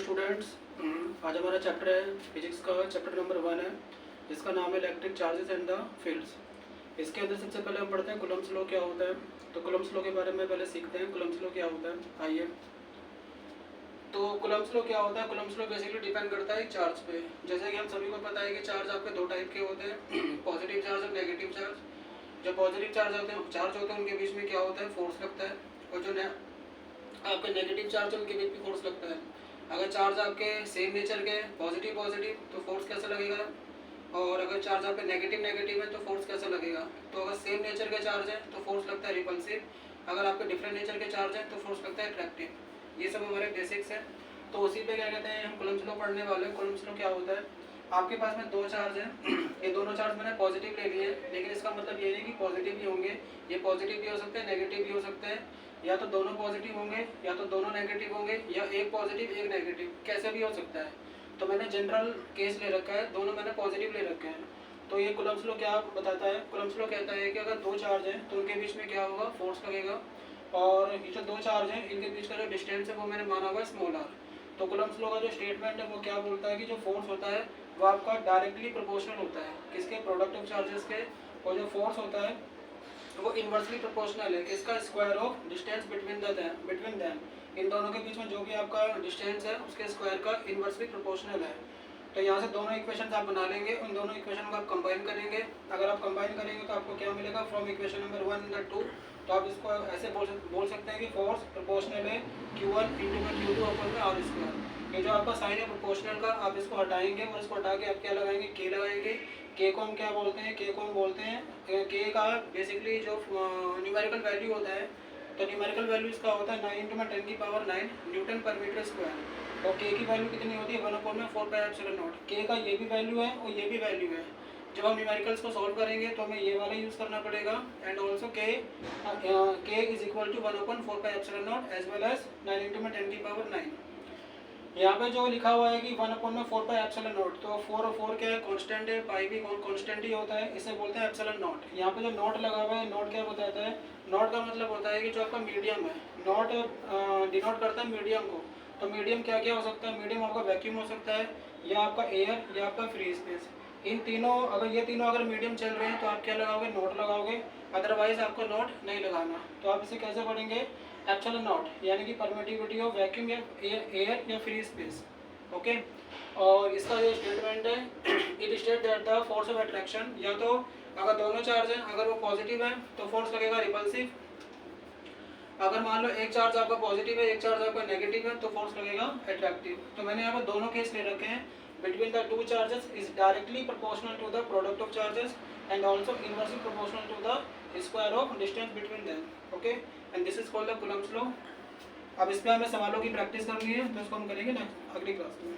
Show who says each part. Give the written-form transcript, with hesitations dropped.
Speaker 1: Students, आज हमारा chapter है फिजिक्स का, चैप्टर नंबर 1 है जिसका नाम है electric charges and the fields. इसके अंदर सबसे पहले हम पढ़ते हैं कूलम्ब्स लॉ क्या होता है। तो कूलम्ब्स लॉ के बारे में पहले सीखते हैं कूलम्ब्स लॉ क्या होता है। आइए, तो कूलम्ब्स लॉ क्या होता है। कूलम्ब्स लॉ बेसिकली डिपेंड करता है चार्ज पे। जैसे कि हम सभी को पता है कि चार्ज आपके दो टाइप के होते हैं, पॉजिटिव चार्ज और नेगेटिव चार्ज। जो पॉजिटिव चार्ज होते हैं उनके बीच में क्या होता है, फोर्स लगता है, और जो आपके नेगेटिव चार्ज है उनके बीच में फोर्स लगता है। अगर चार्ज आपके सेम नेचर के पॉजिटिव तो फोर्स कैसा लगेगा, और अगर चार्ज आपके नेगेटिव है तो फोर्स कैसा लगेगा। तो अगर सेम नेचर के चार्ज है तो फोर्स लगता है रिपल्सिव, अगर आपके डिफरेंट नेचर के चार्ज है तो फोर्स लगता है अट्रैक्टिव। ये सब हमारे बेसिक्स है। तो उसी पे क्या कहते हैं, हम कूलम्ब्स लॉ पढ़ने वाले हैं। कूलम्ब्स लॉ क्या होता है, आपके पास में दो चार्ज है, ये दोनों चार्ज मैंने पॉजिटिव ले लिए, लेकिन इसका मतलब ये नहीं कि पॉजिटिव भी होंगे, ये पॉजिटिव भी हो सकते हैं, नेगेटिव भी हो सकते हैं, या तो दोनों पॉजिटिव होंगे या तो दोनों नेगेटिव होंगे, या एक पॉजिटिव एक नेगेटिव, कैसे भी हो सकता है। तो मैंने जनरल केस ले रखा है, दोनों मैंने पॉजिटिव ले रखे हैं। तो ये कूलम्ब्स लॉ क्या बताता है, कूलम्ब्स लॉ कहता है कि अगर दो चार्ज हैं तो उनके बीच में क्या होगा, फोर्स लगेगा, और ये जो दो चार्ज हैं इनके बीच का जो डिस्टेंस है वो मैंने माना हुआ है स्मॉल आर। तो कूलम्ब्स लॉ का जो स्टेटमेंट है वो क्या बोलता है कि जो फोर्स होता है वो आपका डायरेक्टली प्रोपोर्शनल होता है किसके, प्रोडक्ट ऑफ चार्जेस के, और जो फोर्स होता है वो इन्वर्सली प्रोपोर्शनल है इसका square of distance between them. इन दोनों के बीच में जो भी आपका डिस्टेंस है उसके स्क्वायर का इन्वर्सली प्रोपोर्शनल है। तो यहाँ से दोनों इक्वेशन आप बना लेंगे, उन दोनों इक्वेशन को आप कंबाइन करेंगे। अगर आप कंबाइन करेंगे तो आपको क्या मिलेगा, फ्रॉम इक्वेशन नंबर 1 एंड 2। तो आप इसको ऐसे बोल सकते हैं कि फोर्स प्रोपोर्शनल है Q1 इंटू में Q2 अपन में आर स्क्वायर। ये जो आपका साइन है प्रोपोर्शनल का, आप इसको हटाएंगे और इसको हटा के आप क्या लगाएंगे, के लगाएंगे। के को हम क्या बोलते हैं, के को हम बोलते हैं, के का बेसिकली जो न्यूमेरिकल वैल्यू होता है, तो न्यूमेरिकल वैल्यू इसका होता है 9 × 10⁹ न्यूटन पर मीटर स्क्वायर। और के की वैल्यू कितनी होती है, 1/4πε0। के का ये भी वैल्यू है और ये भी वैल्यू है। जब हम न्यूमेरिकल्स को सॉल्व करेंगे तो हमें ये वाला यूज़ करना पड़ेगा, and also k is equal to 1/4πε0 as well as 9 × 10⁹ यहाँ पे जो लिखा हुआ है कि 1/4πε0, तो 4 और 4 क्या है, कांस्टेंट है, पाई भी कांस्टेंट ही होता है, इसे बोलते हैं एप्सिलॉन नॉट। यहाँ पे जो नॉट लगा हुआ है, नॉट क्या बताता है, नॉट का मतलब होता है कि जो आपका मीडियम है, नॉट डिनोट करता है मीडियम को। तो मीडियम क्या क्या हो सकता है, मीडियम आपका वैक्यूम हो सकता है, या आपका एयर, या आपका फ्री स्पेस। इन तीनों ये तीनों अगर मीडियम चल रहे हैं तो आप क्या लगाओगे, नॉट लगाओगे, अदरवाइज आपको नॉट नहीं लगाना। तो आप इसे कैसे पढ़ेंगे, एप्सिलॉन नॉट, यानी कि परमिटिविटी ऑफ वैक्यूम या एयर या फ्री स्पेस। ओके, और इसका जो स्टेटमेंट है, it state that the force of attraction, या तो अगर दोनों चार्ज हैं, अगर वो पॉजिटिव है तो फोर्स लगेगा रिपल्सिव। अगर मान लो एक चार्ज आपका पॉजिटिव है, एक चार्ज आपका नेगेटिव है, तो फोर्स लगेगा अट्रैक्टिव। तो मैंने यहाँ पर दोनों केस ले रखे हैं। Between the two charges is directly proportional to the product of charges and also inversely proportional to the square of distance between them. Okay, and this is called the Coulomb's law. अब इस पर हमें सवालों की practice करनी है, तो इसको हम करेंगे ना अगली क्लास में।